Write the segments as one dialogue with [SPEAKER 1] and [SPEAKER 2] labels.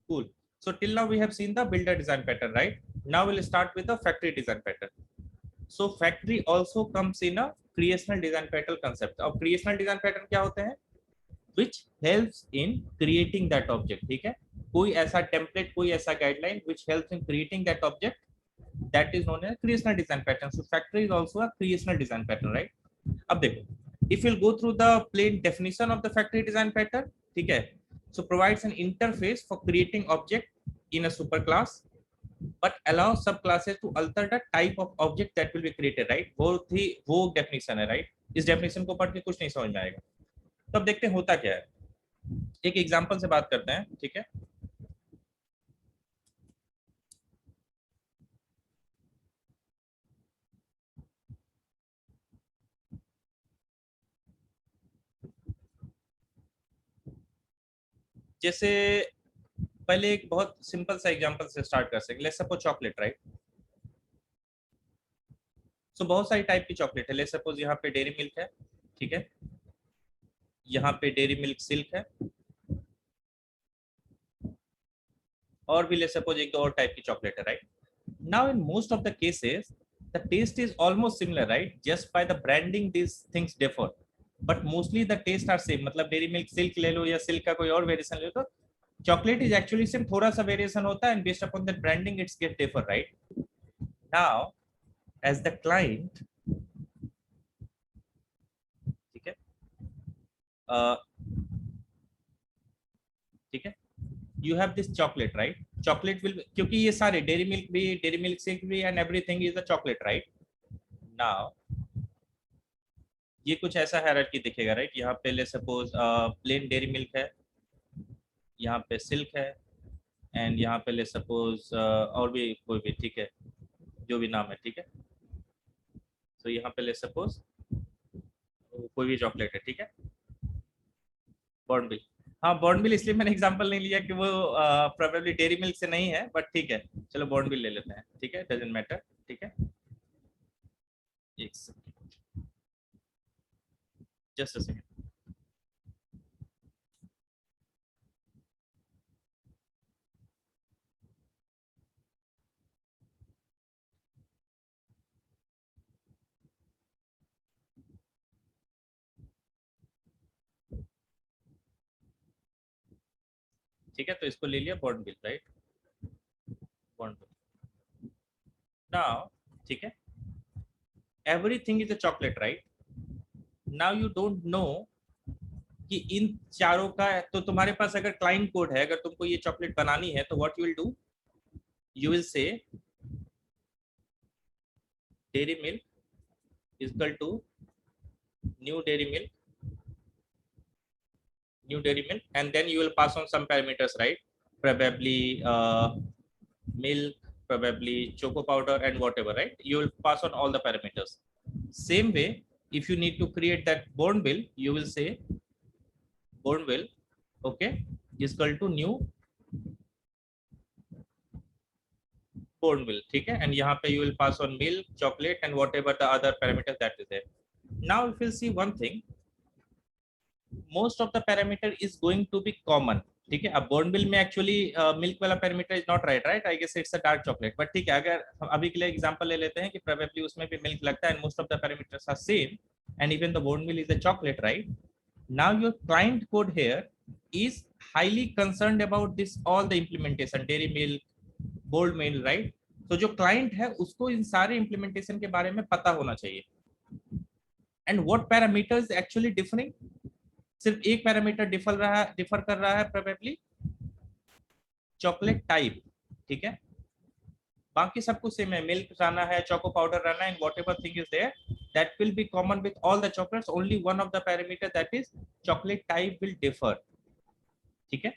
[SPEAKER 1] Cool. So till now we have seen the builder design pattern, right? Now we'll start with the factory design pattern. So factory also comes in a creational design pattern concept. अब creational design pattern क्या होते हैं? Which helps in creating that object. ठीक है, कोई ऐसा template, कोई ऐसा guideline which helps in creating that object, that is known as creational design pattern. So factory is also a creational design pattern, right? अब देखो, if you'll go through the plain definition of the factory design pattern, ठीक है, so provides an interface for creating object in a superclass but allows subclasses to alter the type of object that will be created, right? वो definition है, right? इस definition को पढ़ के कुछ नहीं समझ में आएगा। तो अब देखते हैं होता क्या है, एक एग्जांपल से बात करते हैं, ठीक है? जैसे पहले एक बहुत सिंपल सा एग्जांपल से स्टार्ट कर सकते, लेट्स सपोज चॉकलेट, राइट? सो बहुत सारी टाइप की चॉकलेट है। लेट्स सपोज यहाँ पे डेयरी मिल्क है, ठीक है, यहाँ पे डेयरी मिल्क सिल्क है, और भी लेट्स सपोज एक दो और टाइप की चॉकलेट है, right? Now in most of the cases the taste is almost similar, right? Just by the branding this things differ, but mostly the taste are same. मतलब Dairy Milk Silk ले लो या silk का कोई और variation ले लो, तो chocolate is actually सिर्फ थोड़ा सा वेरिएशन होता है, and based upon that branding it's get differ, right? Now as the client, ठीक है, ठीक है, you have this chocolate, right? chocolate will, क्योंकि ये सारे डेयरी मिल्क भी, डेयरी मिल्क शेक भी, and everything is a chocolate, right? Now ये कुछ ऐसा हायरार्की दिखेगा, राइट? यहाँ पे ले सपोज प्लेन डेयरी मिल्क है, यहाँ पे सिल्क है, एंड यहाँ पे ले सपोज और भी कोई भी, ठीक है, जो भी नाम है, ठीक है। तो यहाँ पे ले सपोज कोई भी चॉकलेट है, ठीक है, बॉर्नविल। हाँ, बॉर्नविल इसलिए मैंने एग्जांपल नहीं लिया कि वो प्रोबेबली डेयरी मिल्क से नहीं है, बट ठीक है, चलो बॉर्नविल ले लेते हैं, ठीक है, डजंट मैटर, ठीक है। एक सेकंड, जस्ट अ सेकंड। ठीक है, तो इसको ले लिया बॉर्नविल, राइट? बॉर्नविल। नाउ, ठीक है, everything is a chocolate, right? Now you don't know कि इन चारों का, तो तुम्हारे पास अगर क्लाइंट कोड है, अगर तुमको ये चॉकलेट बनानी है, तो what you will do, you will say Dairy Milk is equal to new Dairy Milk, new dairy milk, and then you will pass on some parameters, right? Probably milk, probably choco powder, and whatever, right? You will pass on all the parameters. Same way, if you need to create that Bourneville, you will say Bourneville, okay, is equal to new Bourneville, ठीक है, and यहाँ पे you will pass on milk, chocolate, and whatever the other parameters that is there. Now, if you see one thing, most of the parameter is going to be common, ठीक है। अब Bournville में actually milk वाला parameter is not right, right? I guess it's a dark chocolate, but ठीक है, अगर हम अभी के लिए एग्जांपल ले लेते हैं कि प्रोबेबली उसमें भी मिल्क लगता है, and most of the parameters are same, and even the Bournville is a chocolate, right? Now your client code here is highly concerned about this all the implementation, dairy milk, bold milk, right? तो जो client है उसको इन सारे implementation के बारे में पता होना चाहिए, and what parameters actually differing, सिर्फ एक पैरामीटर डिफर कर रहा है, प्रोबेबली चॉकलेट टाइप, ठीक है, बाकी सब कुछ सेम है, मिल्क रहना है, चोको पाउडर रहना है, and whatever thing is there that will be common with all the chocolates, only one of the parameter that is chocolate type will differ, ठीक है।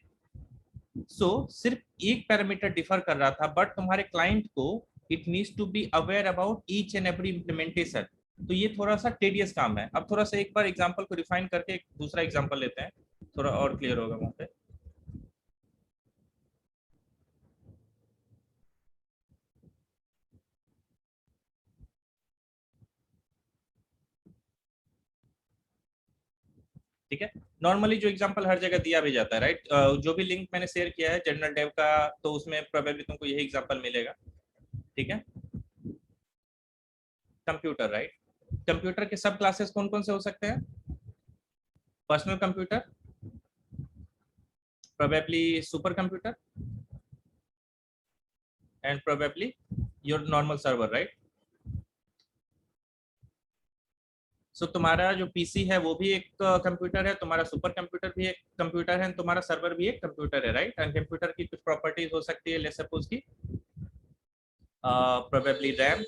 [SPEAKER 1] सो सिर्फ एक पैरामीटर डिफर कर रहा था, बट तुम्हारे क्लाइंट को it needs to be aware about each and every implementation. तो ये थोड़ा सा टेडियस काम है। अब थोड़ा सा एक बार एग्जांपल को रिफाइन करके एक दूसरा एग्जांपल लेते हैं, थोड़ा और क्लियर होगा वहां पे। ठीक है, नॉर्मली जो एग्जांपल हर जगह दिया भी जाता है, राइट? जो भी लिंक मैंने शेयर किया है जनरल डेव का, तो उसमें प्रोबेबली तुमको यही एग्जांपल मिलेगा, ठीक है? Computer, right? कंप्यूटर के सब क्लासेस कौन कौन से हो सकते हैं? Personal computer, probably super computer, and probably your normal server, right? So तुम्हारा जो पीसी है वो भी एक कंप्यूटर है, तुम्हारा सुपर कंप्यूटर भी एक कंप्यूटर है, तुम्हारा सर्वर भी एक कंप्यूटर है, राइट? एंड कंप्यूटर की कुछ प्रॉपर्टीज हो सकती है, लेट्स सपोज की probably RAM,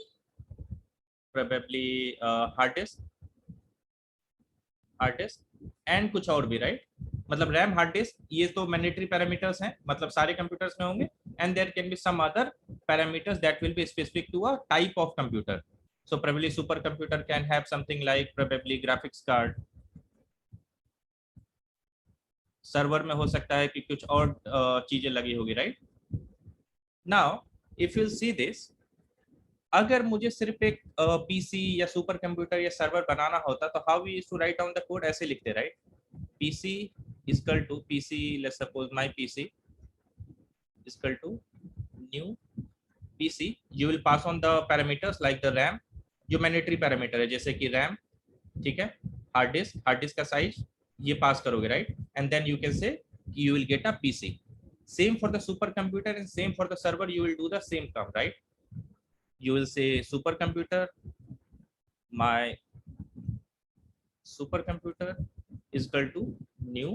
[SPEAKER 1] probably hard disk and कुछ और भी, राइट? मतलब रैम, हार्ड डिस्क, ये तो मैंडेटरी पैरामीटर्स हैं, मतलब सारे कंप्यूटर्स में होंगे। And there can be some other parameters that will be specific to a type of computer. So probably supercomputer can have something like probably graphics card. Server में हो सकता है कि कुछ और चीजें लगी होगी, right? Now if you see this, अगर मुझे सिर्फ एक पीसी या सुपर कंप्यूटर या सर्वर बनाना होता तो how we used to write down the code, ऐसे लिखते, right? PC equal to PC, let's suppose my PC equal to new PC, you will pass on the parameters like the RAM, जो mandatory parameter है जैसे कि RAM, ठीक है? Hard disk का size ये पास करोगे, right? And then you can say you will get a PC. Same for the super computer and same for the server, you will do the same काम, right? You will say supercomputer, my supercomputer is equal to new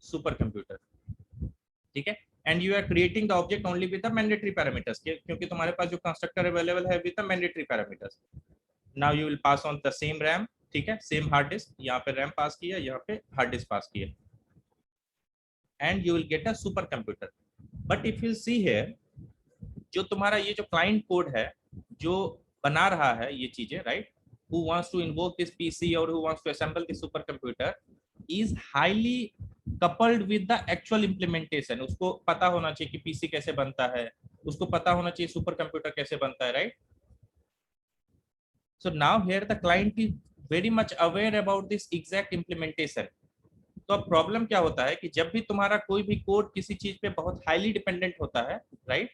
[SPEAKER 1] supercomputer, ठीक है? And you are creating the object only with the mandatory parameters, क्योंकि तुम्हारे पास जो constructor available है with the mandatory parameters. Now you will pass on the same RAM, ठीक है? Same hard disk, यहाँ पे रैम पास किया, यहाँ पे हार्ड डिस्क पास किया, and you will get a super computer. But if you see here, जो तुम्हारा ये जो क्लाइंट कोड है जो बना रहा है ये चीजें, right? who wants to invoke this PC or who wants to assemble this supercomputer is highly coupled with the actual implementation। उसको पता होना चाहिए कि पीसी कैसे बनता है, उसको पता होना चाहिए सुपर कंप्यूटर कैसे बनता है, right? so now here the client is very much aware about this exact implementation। तो अब प्रॉब्लम क्या होता है कि जब भी तुम्हारा कोई भी कोड किसी चीज पे बहुत हाईली डिपेंडेंट होता है, राइट?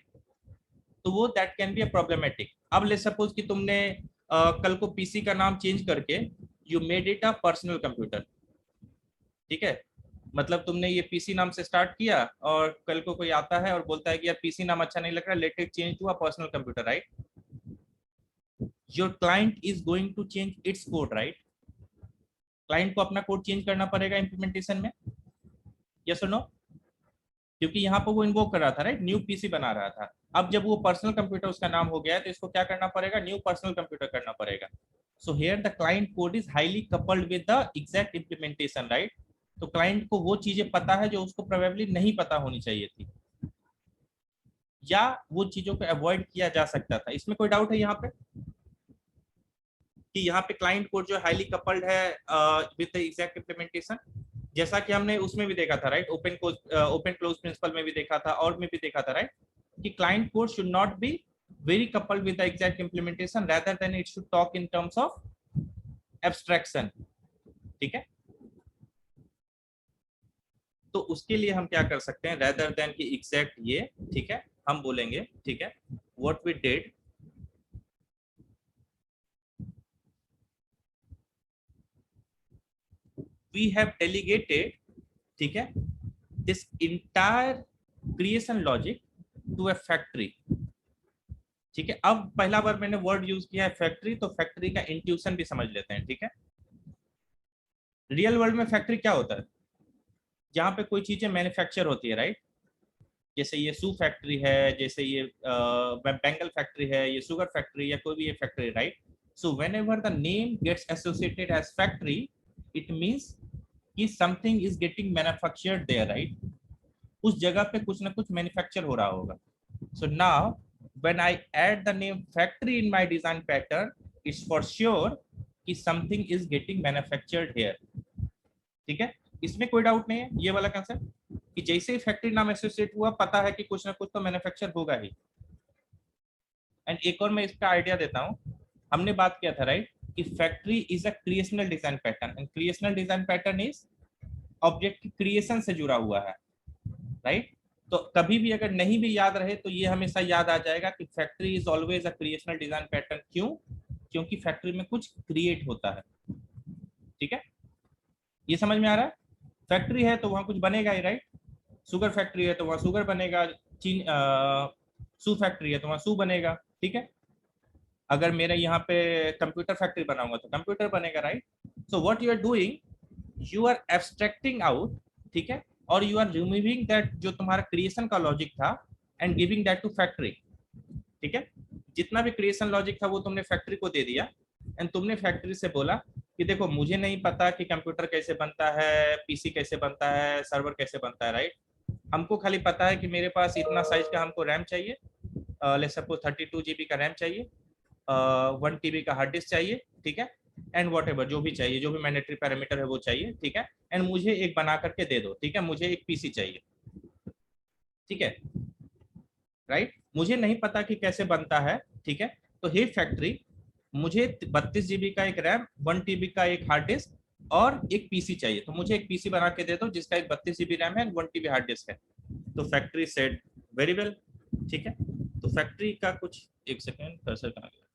[SPEAKER 1] तो वो that can be a problematic. अब ले सपोज कि तुमने कल को पीसी का नाम चेंज करके you made it a personal computer, ठीक है? मतलब तुमने ये पीसी नाम से स्टार्ट किया और कल को कोई आता है और बोलता है कि यार पीसी नाम अच्छा नहीं लग रहा, let it change to a personal computer, right? Your client is going to change its code, right? Client को अपना कोड चेंज करना पड़ेगा इंप्लीमेंटेशन में, यस और नो? क्योंकि यहाँ पर वो इन्वोक कर रहा था, राइट? न्यू पीसी बना रहा था। अब जब वो पर्सनल कंप्यूटर उसका नाम हो गया है तो इसको क्या करना पड़ेगा? न्यू पर्सनल कंप्यूटर करना पड़ेगा। So here the client code is highly coupled with the exact implementation, right? तो क्लाइंट को वो चीजें पता है जो उसको प्रोबेबली नहीं पता होनी चाहिए थी, या वो चीजों को अवॉइड किया जा सकता था। इसमें कोई डाउट है यहाँ पे कि यहाँ पे क्लाइंट कोड जो हाईली कपल्ड है विद द एग्जैक्ट इंप्लीमेंटेशन? जैसा कि हमने उसमें भी देखा था, राइट? ओपन क्लोज प्रिंसिपल में भी देखा था और में भी देखा था, राइट? कि client code should not be very coupled with the exact implementation, rather than it should talk in terms of abstraction, ठीक है? तो उसके लिए हम क्या कर सकते हैं, rather than कि exact ये, ठीक है, हम बोलेंगे, ठीक है, what we did, we have delegated, ठीक है, this entire creation logic to a factory, ठीक है? अब पहला बार मैंने वर्ड यूज किया है फैक्ट्री, तो फैक्ट्री का इंट्यूशन भी समझ लेते हैं, ठीक है? रियल वर्ल्ड में फैक्ट्री क्या होता है? जहां पे कोई चीजें मैन्युफैक्चर होती है, राइट? जैसे ये शू फैक्ट्री है, जैसे ये बेंगल फैक्ट्री है, ये शुगर फैक्ट्री या कोई भी ये factory, right? So whenever the name gets associated as factory, it means कि something is getting manufactured there, right? उस जगह पे कुछ ना कुछ मैन्युफैक्चर हो रहा होगा। So now when I add the name factory in my design pattern, it's for sure कि something is getting manufactured here, ठीक है? इसमें कोई डाउट नहीं है ये वाला कंसेप्ट कि जैसे ही फैक्ट्री नाम एसोसिएट हुआ, पता है कि कुछ ना कुछ तो मैन्युफैक्चर होगा ही। एंड एक और मैं इसका आइडिया देता हूँ, हमने बात किया था, राइट, कि factory is a creational design pattern, and creational design pattern is object की क्रिएशन से जुड़ा हुआ है, राइट। तो कभी भी अगर नहीं भी याद रहे तो ये हमेशा याद आ जाएगा कि factory is always a creational design pattern. क्यों? क्योंकि फैक्ट्री में कुछ क्रिएट होता है, ठीक है। ये समझ में आ रहा है? फैक्ट्री है तो वहां कुछ बनेगा ही, राइट। शुगर फैक्ट्री है तो वहां शुगर बनेगा, चीन सू फैक्ट्री है तो वहां सू बनेगा, ठीक है। अगर मेरे यहाँ पे कंप्यूटर फैक्ट्री बनाऊंगा तो कंप्यूटर बनेगा, right. So what you are doing, you are abstracting out, ठीक है, और यू आर रिमूविंग दैट जो तुम्हारा क्रिएशन का लॉजिक था and giving that to factory, ठीक है। जितना भी क्रिएशन लॉजिक था वो तुमने फैक्ट्री को दे दिया एंड तुमने फैक्ट्री से बोला कि देखो मुझे नहीं पता कि कंप्यूटर कैसे बनता है, पीसी कैसे बनता है, सर्वर कैसे बनता है, राइट। हमको खाली पता है कि मेरे पास इतना साइज का हमको रैम चाहिए, लेट्स सपोज 32 GB का रैम चाहिए, 1 TB का हार्ड डिस्क चाहिए, ठीक है, एंड वॉट एवर जो भी चाहिए, जो भी मैंडेटरी पैरामीटर है वो चाहिए, ठीक है, एंड मुझे एक बना करके दे दो, ठीक है, मुझे एक पीसी चाहिए, ठीक है, राइट। मुझे नहीं पता कि कैसे बनता है, ठीक है। तो हे फैक्ट्री, मुझे 32 GB का एक रैम, 1 TB का एक हार्ड डिस्क और एक पीसी चाहिए, तो मुझे एक पीसी बना के दे दो जिसका एक 32 GB रैम है, 1 TB हार्ड डिस्क है। तो फैक्ट्री सेड वेरी वेल, ठीक है। तो फैक्ट्री का कुछ, एक सेकेंड कर्सर कहाँ गया,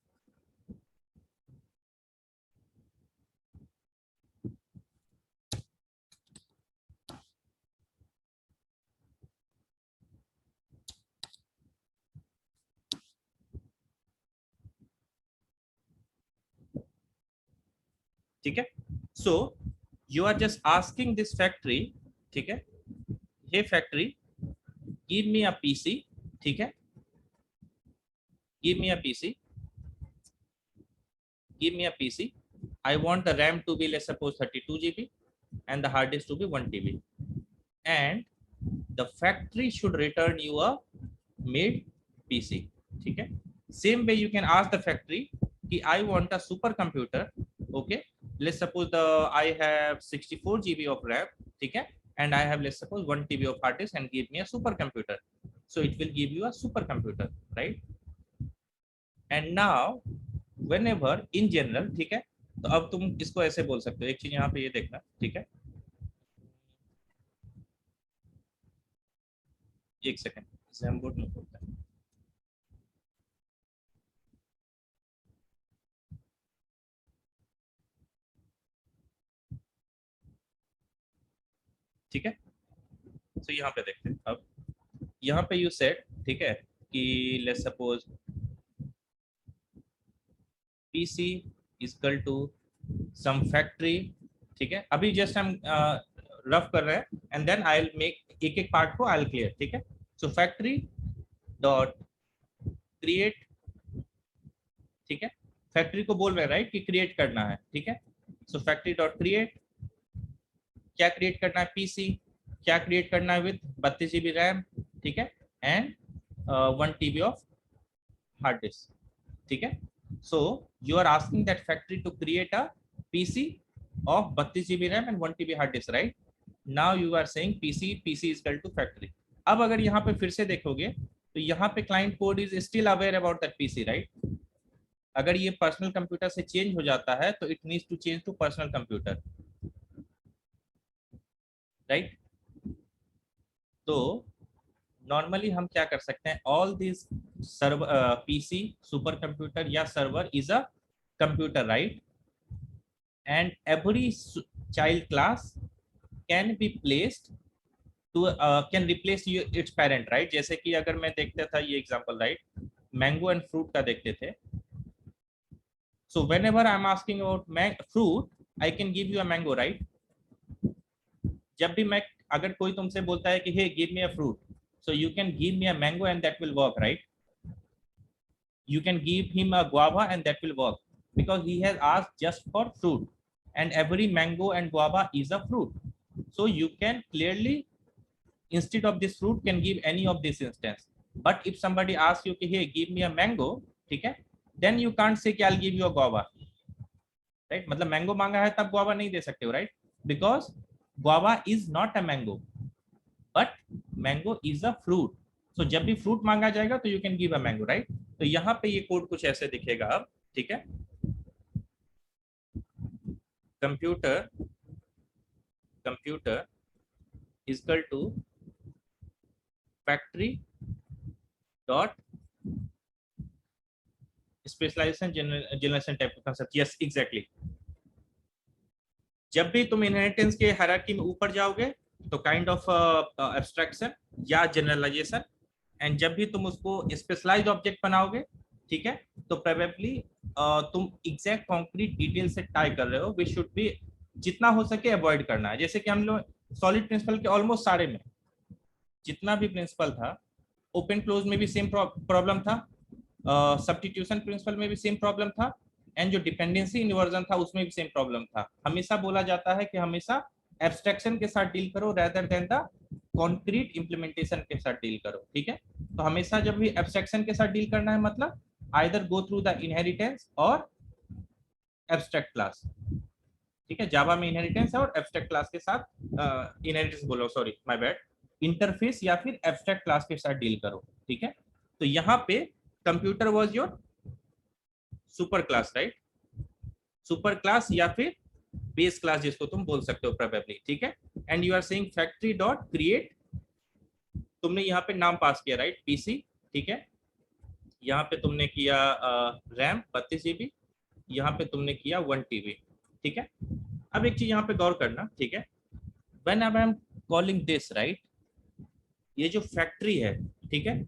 [SPEAKER 1] ठीक है। So you are just asking this factory, ठीक है, ये factory give me a PC, ठीक है, give me a PC, give me a PC. I want the RAM to be, let's suppose, 32 GB and the hard disk to be 1 TB. And the factory should return you a made PC. ठीक है. Same way you can ask the factory कि I want a supercomputer. Okay. Let's suppose I have 64 GB of RAM. ठीक है. And I have, let's suppose, 1 TB of hard disk and give me a supercomputer. So it will give you a supercomputer, right? And now whenever in general, ठीक है, तो अब तुम इसको ऐसे बोल सकते हो, एक चीज यहाँ पे ये देखना, ठीक है, एक सेकंड, इसे हम बोर्ड में बोलते हैं, ठीक है। तो यहाँ पे देखते हैं अब, यहाँ पे यू सेट, ठीक है, कि let's suppose PC equal to some factory, ठीक है, अभी जस्ट हम रफ कर रहे हैं and then I will make एक एक पार्ट को आई विल क्लियर, ठीक है। सो फैक्ट्री डॉट क्रिएट, ठीक है, फैक्ट्री को बोल रहे हैं, राइट, कि क्रिएट करना है, ठीक है। सो फैक्ट्री डॉट क्रिएट, क्या क्रिएट करना है, पीसी, क्या क्रिएट करना है, विद 32 GB रैम, ठीक है, and 1 TB of hard disk, ठीक है। So you are asking that factory to create a PC of 32 GB RAM and 1 TB hard disk, right. Now you are saying PC, PC is equal to factory. अब अगर यहाँ पे फिर से देखोगे तो यहाँ पे client code is still aware about that PC, right. अगर ये पर्सनल कंप्यूटर से चेंज हो जाता है तो it needs to change to personal computer, right. तो नॉर्मली हम क्या कर सकते हैं, all this server, PC, super computer या server is a computer, right, and every child class can be placed to, can replace its parent, right. जैसे कि अगर मैं देखता था ये example, right, mango and fruit का देखते थे। So whenever I am asking about fruit, I can give you a mango, right. जब भी मैं, अगर कोई तुमसे बोलता है कि hey give me a fruit, so you can give me a mango and that will work, right? You can give him a guava and that will work because he has asked just for fruit, and every mango and guava is a fruit. So you can clearly, instead of this fruit, can give any of this instance. But if somebody asks you, hey, give me a mango, okay, then you can't say I'll give you a guava, right? मतलब mango मांगा है तब guava नहीं दे सकते हो, right? Because guava is not a mango, but mango is a fruit. So जब भी fruit मांगा जाएगा तो you can give a mango, right. तो यहाँ पे ये कोड कुछ ऐसे दिखेगा अब, ठीक है। Computer, computer is equal to factory dot specialization generation type का कंसेप्ट। Yes exactly. जब भी तुम इनहेरिटेंस के हायरार्की में ऊपर जाओगे तो काइंड ऑफ एब्स्ट्रैक्शन या जनरलाइजेशन, एंड जब भी तुम उसको स्पेशलाइज्ड ऑब्जेक्ट बनाओगे, ठीक है, तो प्रोबेबली तुम एग्जैक्ट कॉन्क्रीट डिटेल से टाई कर रहे हो, विच शुड बी जितना हो सके अवॉइड करना है। जैसे कि हम लोग सॉलिड प्रिंसिपल के ऑलमोस्ट सारे में जितना भी प्रिंसिपल था, ओपन क्लोज में भी सेम प्रॉब्लम था, सब्स्टिट्यूशन प्रिंसिपल में भी सेम प्रॉब्लम था, एंड जो डिपेंडेंसी इन्वर्जन था उसमें भी सेम प्रॉब्लम था। हमेशा बोला जाता है कि हमेशा एब्स्ट्रैक्शन के साथ डील करो rather than the concrete implementation के साथ डील करो, ठीक है। तो हमेशा जब भी एब्स्ट्रैक्शन के साथ डील करना है मतलब either go through the inheritance और एब्स्ट्रैक्ट क्लास, ठीक है। जावा में इनहेरिटेंस है और एब्स्ट्रैक्ट क्लास के साथ इनहेरिटेंस बोलो, सॉरी माय बैड, इंटरफेस या फिर एब्स्ट्रैक्ट क्लास के साथ डील करो, ठीक है। तो यहाँ पे computer was your super class, right, super class या फिर बेस क्लास जिसको तुम बोल सकते हो प्रोबेबली, ठीक है। And you are saying factory dot create, तुमने यहाँ पे नाम पास किया, राइट, पीसी, ठीक है। यहाँ पे तुमने किया रैम 32 GB, यहाँ पे तुमने किया 1 TB, ठीक है। अब एक चीज यहाँ पे गौर करना, ठीक है, when I am calling this, right, ये जो फैक्ट्री है, ठीक है,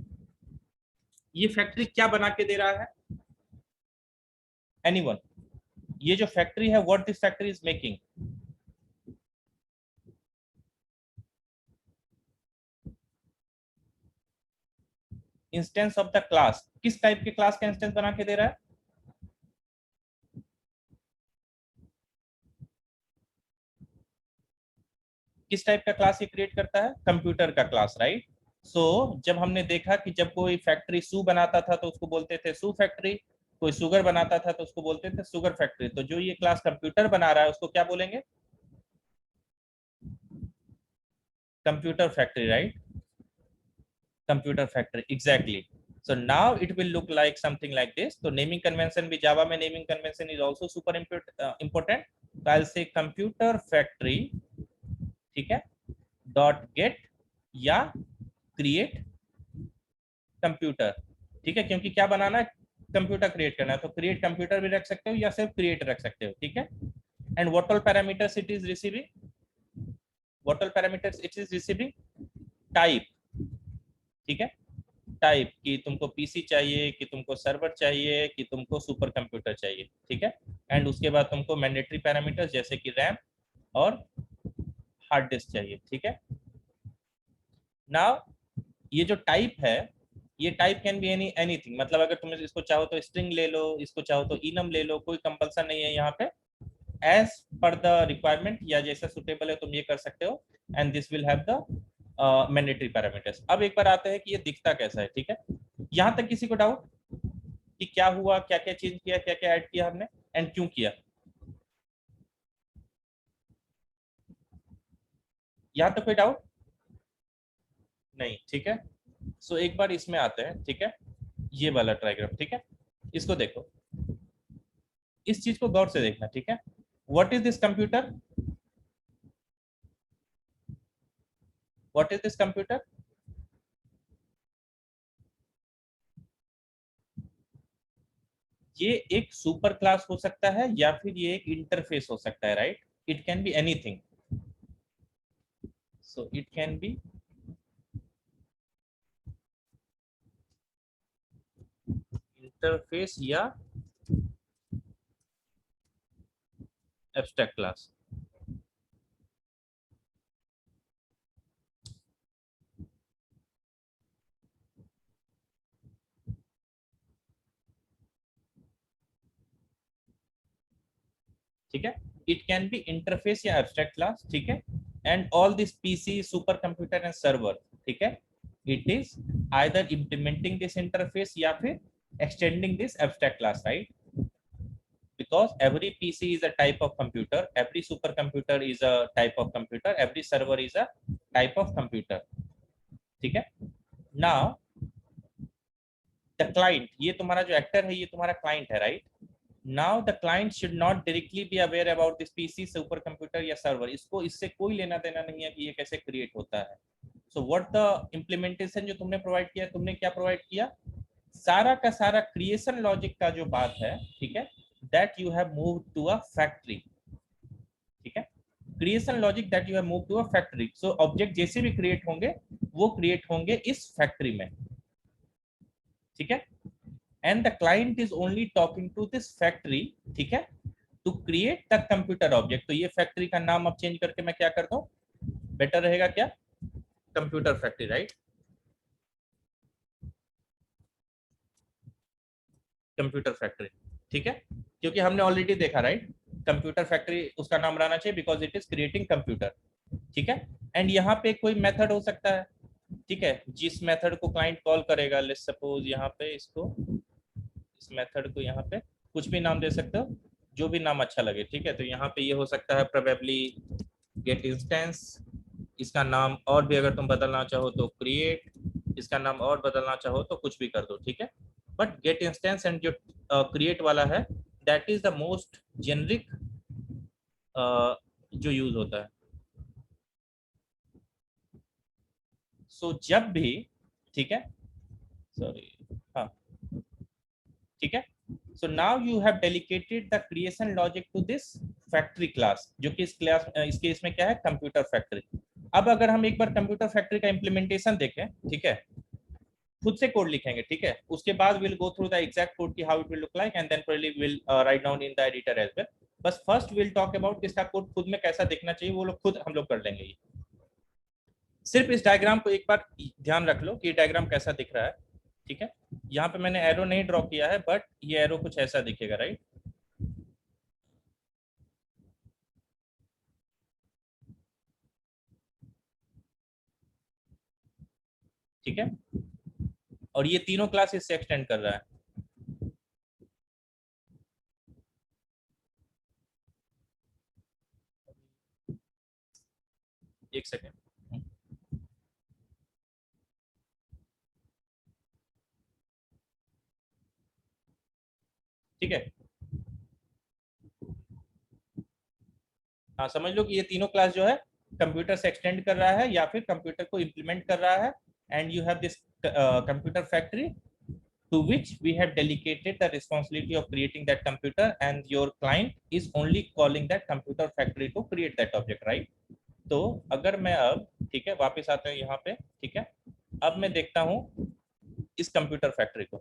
[SPEAKER 1] ये फैक्ट्री क्या बना के दे रहा है, एनीवन, ये जो फैक्ट्री है what this factory is making, instance of the class, किस टाइप के क्लास का इंस्टेंस बना के दे रहा है, किस टाइप का क्लास ये क्रिएट करता है, कंप्यूटर का क्लास, राइट। सो जब हमने देखा कि जब कोई फैक्ट्री सू बनाता था तो उसको बोलते थे सू फैक्ट्री, कोई शुगर बनाता था तो उसको बोलते थे शुगर फैक्ट्री, तो जो ये क्लास कंप्यूटर बना रहा है उसको क्या बोलेंगे, computer factory, right, computer factory exactly. so now it will look like something like this, तो naming convention भी जावा में naming convention is also super important, तो I'll say computer factory, ठीक है, डॉट गेट या क्रिएट कंप्यूटर, ठीक है, क्योंकि क्या बनाना है, कंप्यूटर क्रिएट करना है, तो क्रिएट कंप्यूटर भी रख सकते हो या सिर्फ क्रिएट रख सकते हो, ठीक है। And what all parameters it is receiving, what all parameters it is receiving, type, ठीक है, टाइप कि तुमको पीसी चाहिए, कि तुमको सर्वर चाहिए, कि तुमको सुपर कंप्यूटर चाहिए, ठीक है। एंड उसके बाद तुमको मैंडेटरी पैरामीटर्स जैसे कि रैम और हार्ड डिस्क चाहिए, ठीक है। नाउ ये जो टाइप है, ये type can be any anything, मतलब अगर तुम इसको चाहो तो स्ट्रिंग ले लो, इसको चाहो तो इनम ले लो, कोई कंपल्सन नहीं है यहाँ पे, एज पर द रिक्वायरमेंट या जैसा सुटेबल है तुम ये कर सकते हो, and this will have the mandatory parameters. अब एक बार आते हैं कि ये दिखता कैसा है, ठीक है। यहाँ तक किसी को डाउट कि क्या हुआ, क्या क्या चेंज किया, क्या क्या ऐड किया हमने एंड क्यों किया, यहाँ तक कोई डाउट नहीं, ठीक है। सो एक बार इसमें आते हैं, ठीक है, ये वाला ट्राइग्राम, ठीक है, इसको देखो, इस चीज को गौर से देखना, ठीक है। What is this computer, what is this computer, ये एक सुपर क्लास हो सकता है या फिर ये एक इंटरफेस हो सकता है, right, it can be anything, so it can be interface या एब्स्ट्रैक्ट क्लास, ठीक है, इट कैन बी इंटरफेस या एब्स्ट्रैक्ट क्लास, ठीक है। And all this PC super computer and server, ठीक है, it is either implementing this interface या फिर extending this abstract class, right, because every PC is a type of computer, every supercomputer is a type of computer, every server is a type of computer, ठीक है। now the client, ये तुम्हारा जो actor है ये तुम्हारा client है, right. Now the client should not directly B aware about this PC super computer या सर्वर, इसको इससे कोई लेना देना नहीं है कि ये कैसे क्रिएट होता है। सो व्हाट द इम्प्लीमेंटेशन जो तुमने प्रोवाइड किया, तुमने क्या प्रोवाइड किया, सारा का सारा क्रिएशन लॉजिक का जो बात है, ठीक है, that you have move to a factory, ठीक है, creation logic that you have move to a factory. So object जैसे भी क्रिएट होंगे वो क्रिएट होंगे इस फैक्ट्री में, ठीक है, and the client is only talking to this factory, ठीक है, to create the computer object. तो ये फैक्ट्री का नाम अब चेंज करके मैं क्या करता हूँ, बेटर रहेगा क्या, computer factory, right, computer factory, ठीक है, क्योंकि हमने ऑलरेडी देखा, राइट, कंप्यूटर फैक्ट्री उसका नाम रहना चाहिए because it is creating computer, ठीक है। एंड यहाँ पे कोई मेथड हो सकता है, ठीक है, जिस मेथड को क्लाइंट कॉल करेगा, लेट्स सपोज यहाँ पे इसको, इस मेथड को यहाँ पे कुछ भी नाम दे सकते हो, जो भी नाम अच्छा लगे, ठीक है। तो यहाँ पे ये हो सकता है प्रोबेबली गेट इंस्टेंस, इसका नाम और भी अगर तुम बदलना चाहो तो क्रिएट, इसका नाम और बदलना चाहो तो कुछ भी कर दो, ठीक है। बट गेट इंस्टेंस एंड जो क्रिएट वाला है that is the most generic जो यूज होता है। सो जब भी, ठीक है, सॉरी, हाँ, ठीक है, so now you have delegated the creation logic to this factory class, जो कि इस क्लास इस केस में क्या है, कंप्यूटर फैक्ट्री। अब अगर हम एक बार कंप्यूटर फैक्ट्री का इंप्लीमेंटेशन देखें, ठीक है, खुद से कोड लिखेंगे, ठीक है, उसके बाद will go through the exact code की how it will look like and then probably will write down in the editor as well. बस फर्स्ट विल टॉक अबाउट इसका कोड खुद में कैसा दिखना चाहिए, वो लोग खुद हम लोग कर लेंगे। सिर्फ इस डायग्राम को एक बार ध्यान रख लो कि डायग्राम कैसा दिख रहा है, ठीक है। यहाँ पे मैंने एरो नहीं ड्रॉ किया है बट ये एरो कुछ ऐसा दिखेगा, राइट, ठीक है, और ये तीनों क्लास इससे एक्सटेंड कर रहा है। एक सेकेंड, ठीक है, हाँ, समझ लो कि ये तीनों क्लास जो है कंप्यूटर से एक्सटेंड कर रहा है या फिर कंप्यूटर को इम्प्लीमेंट कर रहा है, and you have this computer factory to which we have delegated the responsibility of creating that computer, and your client is only calling that computer factory to create that object, right? तो अगर मैं अब, ठीक है, वापस आते हैं यहाँ पे, ठीक है, अब मैं देखता हूँ इस कंप्यूटर फैक्ट्री को,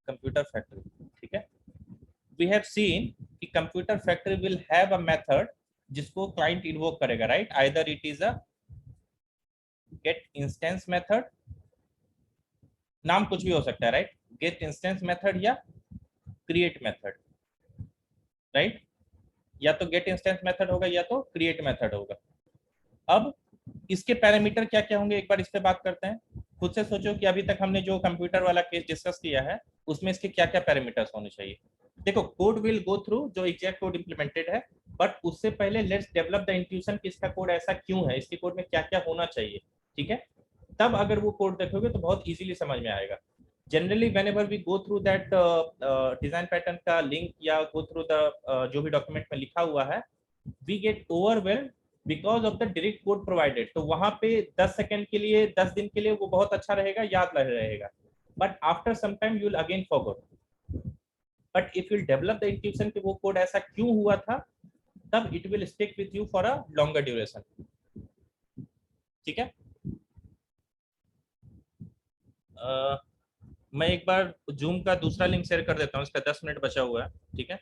[SPEAKER 1] कंप्यूटर फैक्ट्री, ठीक है, वी हैव सीन कि computer factory will have a method जिसको क्लाइंट इन्वोक करेगा, right, either it is a get instance method, नाम कुछ भी हो सकता है, राइट, गेट इंस्टेंस मेथड या क्रिएट मेथड, राइट, या तो गेट इंस्टेंस मेथड होगा या तो क्रिएट मेथड होगा। अब इसके पैरामीटर क्या क्या होंगे, एक बार इस पे बात करते हैं। खुद से सोचो कि अभी तक हमने जो कंप्यूटर वाला केस डिस्कस किया है उसमें इसके क्या क्या पैरामीटर्स होने चाहिए। देखो, कोड विल गो थ्रू जो एग्जैक्ट कोड इंप्लीमेंटेड है, बट उससे पहले लेट्स डेवलप द इंट्यूशन कि इसका कोड ऐसा क्यों है, इसके कोड में क्या क्या होना चाहिए, ठीक है। तब अगर वो कोड देखोगे तो बहुत इजीली समझ में आएगा। Generally whenever we go through that design pattern का लिंक या गो थ्रू द जो भी डॉक्यूमेंट में लिखा हुआ है, we get overwhelmed because of the direct code provided. तो वहां पे 10 सेकंड के लिए, 10 दिन के लिए वो बहुत अच्छा रहेगा, याद रहेगा, but after some time you will again forget. But if you develop the intuition कि वो कोड ऐसा क्यों हुआ था, तब it will stick with you for a longer duration, ठीक है। मैं एक बार जूम का दूसरा लिंक शेयर कर देता हूँ, इसका 10 मिनट बचा हुआ है, ठीक है।